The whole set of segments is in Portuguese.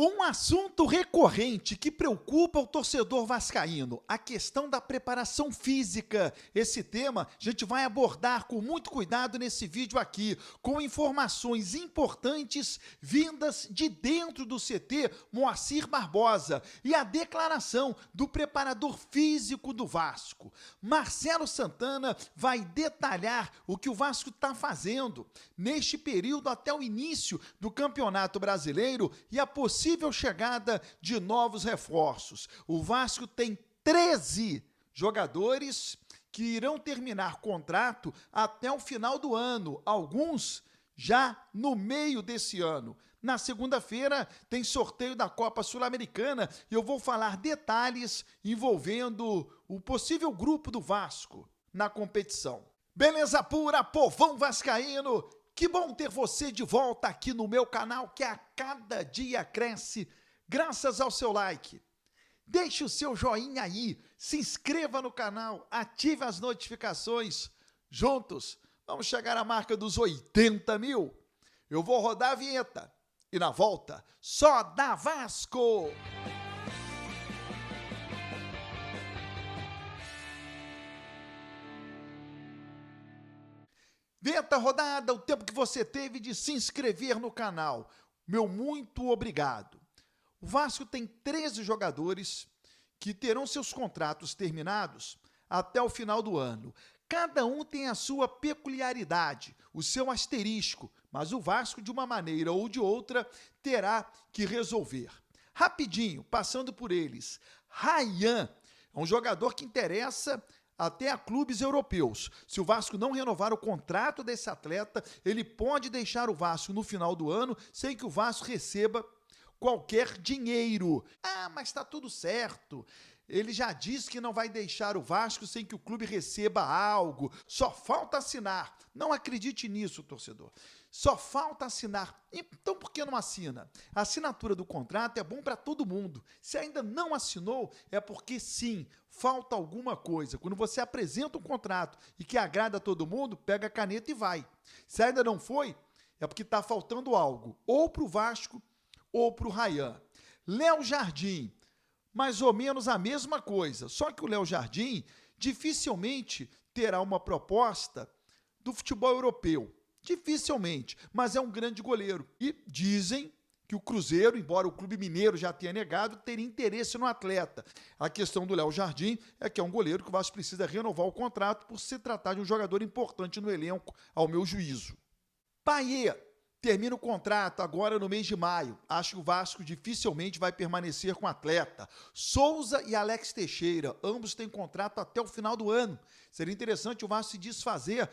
Um assunto recorrente que preocupa o torcedor vascaíno, a questão da preparação física. Esse tema a gente vai abordar com muito cuidado nesse vídeo aqui, com informações importantes vindas de dentro do CT Moacir Barbosa e a declaração do preparador físico do Vasco. Marcelo Santana vai detalhar o que o Vasco está fazendo neste período até o início do Campeonato Brasileiro e a possível chegada de novos reforços. O Vasco tem 13 jogadores que irão terminar contrato até o final do ano, alguns já no meio desse ano. Na segunda-feira tem sorteio da Copa Sul-Americana e eu vou falar detalhes envolvendo o possível grupo do Vasco na competição. Beleza pura, povão vascaíno! Que bom ter você de volta aqui no meu canal, que a cada dia cresce, graças ao seu like. Deixe o seu joinha aí, se inscreva no canal, ative as notificações. Juntos, vamos chegar à marca dos 80 mil. Eu vou rodar a vinheta e na volta, só dá Vasco! Vinheta rodada, o tempo que você teve de se inscrever no canal. Meu muito obrigado. O Vasco tem 13 jogadores que terão seus contratos terminados até o final do ano. Cada um tem a sua peculiaridade, o seu asterisco, mas o Vasco, de uma maneira ou de outra, terá que resolver. Rapidinho, passando por eles. Ryan é um jogador que interessa até a clubes europeus. Se o Vasco não renovar o contrato desse atleta, ele pode deixar o Vasco no final do ano sem que o Vasco receba qualquer dinheiro. Ah, mas está tudo certo. Ele já disse que não vai deixar o Vasco sem que o clube receba algo. Só falta assinar. Não acredite nisso, torcedor. Só falta assinar. Então por que não assina? A assinatura do contrato é bom para todo mundo. Se ainda não assinou, é porque sim, falta alguma coisa. Quando você apresenta um contrato e que agrada a todo mundo, pega a caneta e vai. Se ainda não foi, é porque está faltando algo. Ou para o Vasco, ou para o Ryan. Léo Jardim, mais ou menos a mesma coisa. Só que o Léo Jardim dificilmente terá uma proposta do futebol europeu. Dificilmente, mas é um grande goleiro. E dizem que o Cruzeiro, embora o Clube Mineiro já tenha negado, teria interesse no atleta. A questão do Léo Jardim é que é um goleiro que o Vasco precisa renovar o contrato por se tratar de um jogador importante no elenco, ao meu juízo. Payet termina o contrato agora no mês de maio. Acho que o Vasco dificilmente vai permanecer com o atleta. Souza e Alex Teixeira, ambos têm contrato até o final do ano. Seria interessante o Vasco se desfazer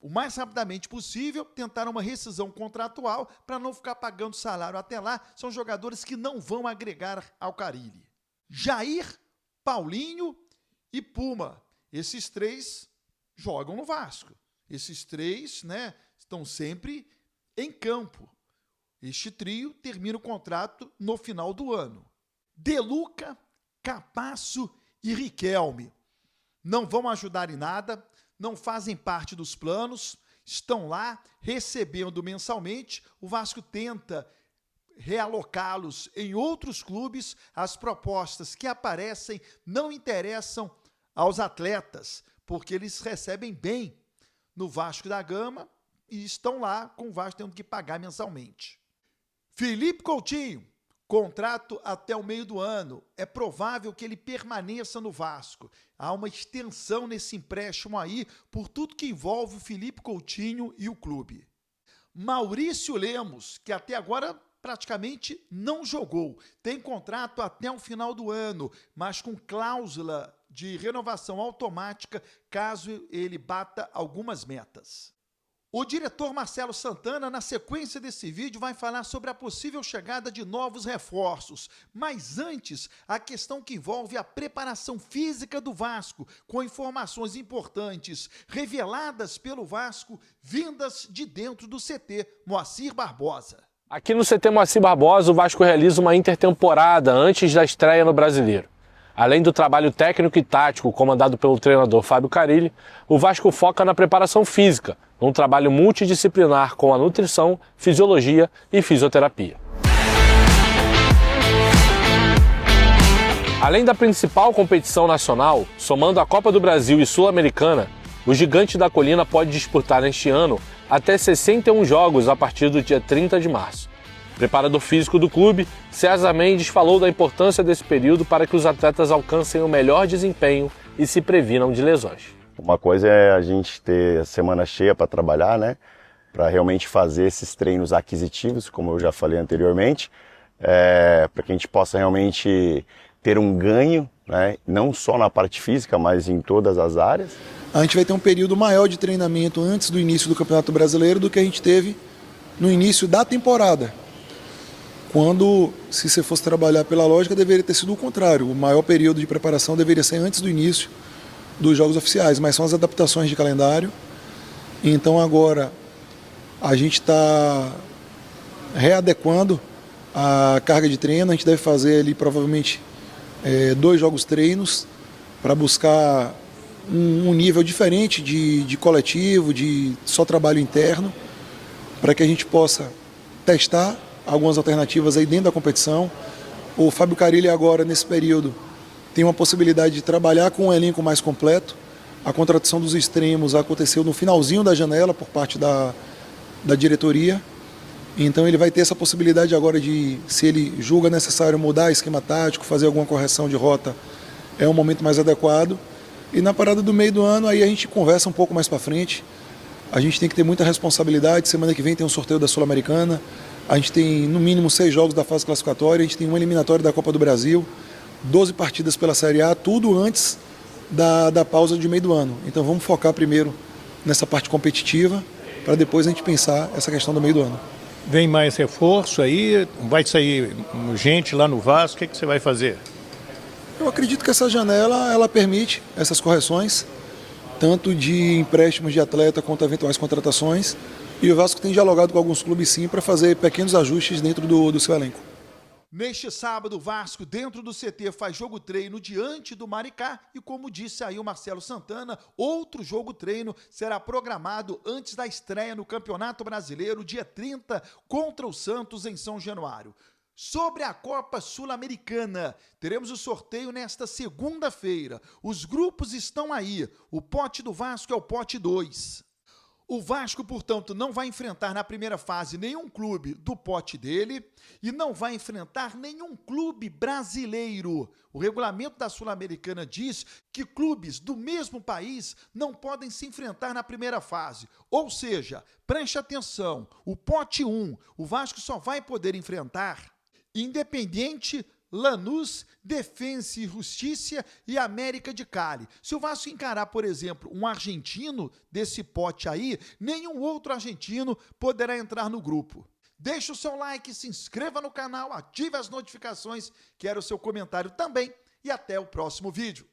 o mais rapidamente possível, tentar uma rescisão contratual para não ficar pagando salário até lá. São jogadores que não vão agregar ao Carille. Jair, Paulinho e Puma. Esses três jogam no Vasco. Esses três, né, estão sempre em campo. Este trio termina o contrato no final do ano. De Luca, Capasso e Riquelme não vão ajudar em nada, não fazem parte dos planos, estão lá recebendo mensalmente. O Vasco tenta realocá-los em outros clubes. As propostas que aparecem não interessam aos atletas, porque eles recebem bem no Vasco da Gama e estão lá com o Vasco tendo que pagar mensalmente. Felipe Coutinho, contrato até o meio do ano. É provável que ele permaneça no Vasco. Há uma extensão nesse empréstimo aí por tudo que envolve o Felipe Coutinho e o clube. Maurício Lemos, que até agora praticamente não jogou. Tem contrato até o final do ano, mas com cláusula de renovação automática caso ele bata algumas metas. O diretor Marcelo Santana, na sequência desse vídeo, vai falar sobre a possível chegada de novos reforços. Mas antes, a questão que envolve a preparação física do Vasco, com informações importantes reveladas pelo Vasco, vindas de dentro do CT Moacir Barbosa. Aqui no CT Moacir Barbosa, o Vasco realiza uma intertemporada antes da estreia no Brasileiro. Além do trabalho técnico e tático comandado pelo treinador Fábio Carille, o Vasco foca na preparação física, num trabalho multidisciplinar com a nutrição, fisiologia e fisioterapia. Além da principal competição nacional, somando a Copa do Brasil e Sul-Americana, o Gigante da Colina pode disputar neste ano até 61 jogos a partir do dia 30 de março. Preparador físico do clube, César Mendes falou da importância desse período para que os atletas alcancem o melhor desempenho e se previnam de lesões. Uma coisa é a gente ter a semana cheia para trabalhar, né? Para realmente fazer esses treinos aquisitivos, como eu já falei anteriormente, para que a gente possa realmente ter um ganho, né? Não só na parte física, mas em todas as áreas. A gente vai ter um período maior de treinamento antes do início do Campeonato Brasileiro do que a gente teve no início da temporada. Quando, se você fosse trabalhar pela lógica, deveria ter sido o contrário. O maior período de preparação deveria ser antes do início dos jogos oficiais, mas são as adaptações de calendário. Então agora a gente está readequando a carga de treino. A gente deve fazer ali provavelmente 2 jogos treinos para buscar um nível diferente de coletivo, de só trabalho interno, para que a gente possa testar algumas alternativas aí dentro da competição. O Fábio Carilli agora, nesse período, tem uma possibilidade de trabalhar com um elenco mais completo. A contratação dos extremos aconteceu no finalzinho da janela por parte da diretoria. Então ele vai ter essa possibilidade agora de, se ele julga necessário mudar esquema tático, fazer alguma correção de rota, é um momento mais adequado. E na parada do meio do ano, aí a gente conversa um pouco mais para frente. A gente tem que ter muita responsabilidade. Semana que vem tem um sorteio da Sul-Americana. A gente tem no mínimo 6 jogos da fase classificatória. A gente tem uma eliminatória da Copa do Brasil, 12 partidas pela Série A, tudo antes da pausa de meio do ano. Então vamos focar primeiro nessa parte competitiva, para depois a gente pensar essa questão do meio do ano. Vem mais reforço aí? Vai sair gente lá no Vasco? O que você vai fazer? Eu acredito que essa janela ela permite essas correções, tanto de empréstimos de atleta quanto eventuais contratações. E o Vasco tem dialogado com alguns clubes sim para fazer pequenos ajustes dentro do seu elenco. Neste sábado, o Vasco, dentro do CT, faz jogo treino diante do Maricá e, como disse aí o Marcelo Santana, outro jogo treino será programado antes da estreia no Campeonato Brasileiro, dia 30, contra o Santos em São Januário. Sobre a Copa Sul-Americana, teremos o sorteio nesta segunda-feira. Os grupos estão aí. O pote do Vasco é o pote 2. O Vasco, portanto, não vai enfrentar na primeira fase nenhum clube do pote dele e não vai enfrentar nenhum clube brasileiro. O regulamento da Sul-Americana diz que clubes do mesmo país não podem se enfrentar na primeira fase. Ou seja, preste atenção, o pote 1, o Vasco só vai poder enfrentar Independiente, Lanús, Defensa e Justiça e América de Cali. Se o Vasco encarar, por exemplo, um argentino desse pote aí, nenhum outro argentino poderá entrar no grupo. Deixe o seu like, se inscreva no canal, ative as notificações, quero o seu comentário também e até o próximo vídeo.